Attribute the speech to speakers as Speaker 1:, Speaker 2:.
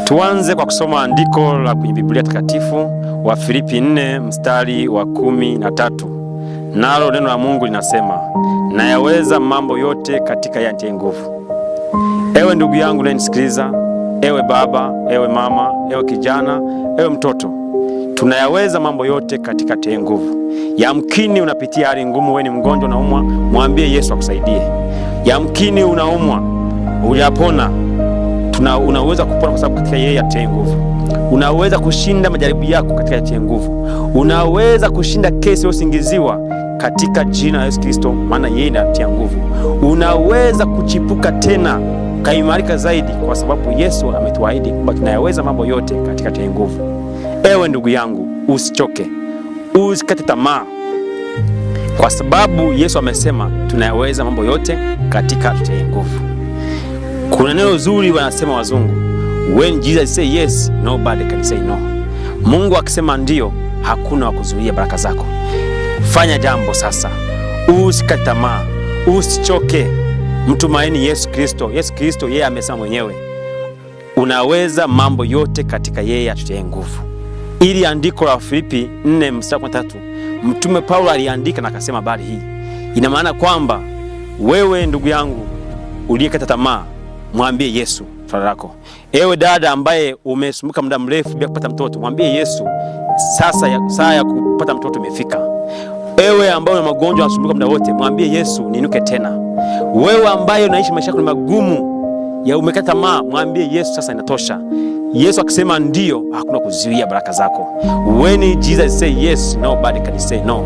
Speaker 1: Tuanze kwa kusoma andiko la kwenye Biblia takatifu wa Filipi 4 mstari wa 13. Nalo neno la Mungu linasema, nayaweza mambo yote katika yeye anitie nguvu. Ewe ndugu yangu unayenisikiliza, ewe baba, ewe mama, ewe kijana, ewe mtoto, tunayaweza mambo yote katika anitie nguvu. Yamkini unapitia hali ngumu, wewe ni mgonjwa na umwa, mwambie Yesu akusaidie. Yamkini unaumwa, hujapona, unaweza kupona kwa sababu katika yeye anitie nguvu. Unaweza kushinda majaribu yako katika anitie nguvu. Unaweza kushinda kesi usingiziwa katika jina la Yesu Kristo, maana yeye anatia nguvu. Unaweza kuchipuka tena kaimarika zaidi, kwa sababu Yesu ametuahidi kwamba tunayaweza mambo yote katika anitie nguvu. Ewe ndugu yangu, usichoke, usikate tamaa, kwa sababu Yesu amesema tunayaweza mambo yote katika anitie nguvu. Kuna neno zuri wanasema wazungu, when Jesus say yes, nobody can say no. Mungu akisema ndio, hakuna wakuzuia baraka zako. Fanya jambo sasa, usikate tamaa, usichoke, mtumaini Yesu Kristo. Yesu Kristo yeye amesema mwenyewe, unaweza mambo yote katika yeye atutie nguvu. Ili andiko la Filipi 4 mstari wa 13, Mtume Paulo aliandika na akasema habari hii. Ina maana kwamba wewe ndugu yangu uliyekata tamaa, mwambie Yesu swala lako. Ewe dada ambaye umesumbuka muda mrefu bila kupata mtoto, mwambie Yesu sasa saa ya kupata mtoto imefika. Ewe ambaye una magonjwa unasumbuka muda wote, mwambie Yesu niinuke tena. Wewe ambaye unaishi maisha yako ni magumu, ya umekata tamaa, mwambie Yesu sasa inatosha. Yesu akisema ndio, hakuna kuzuia baraka zako. When Jesus say yes, nobody can say no.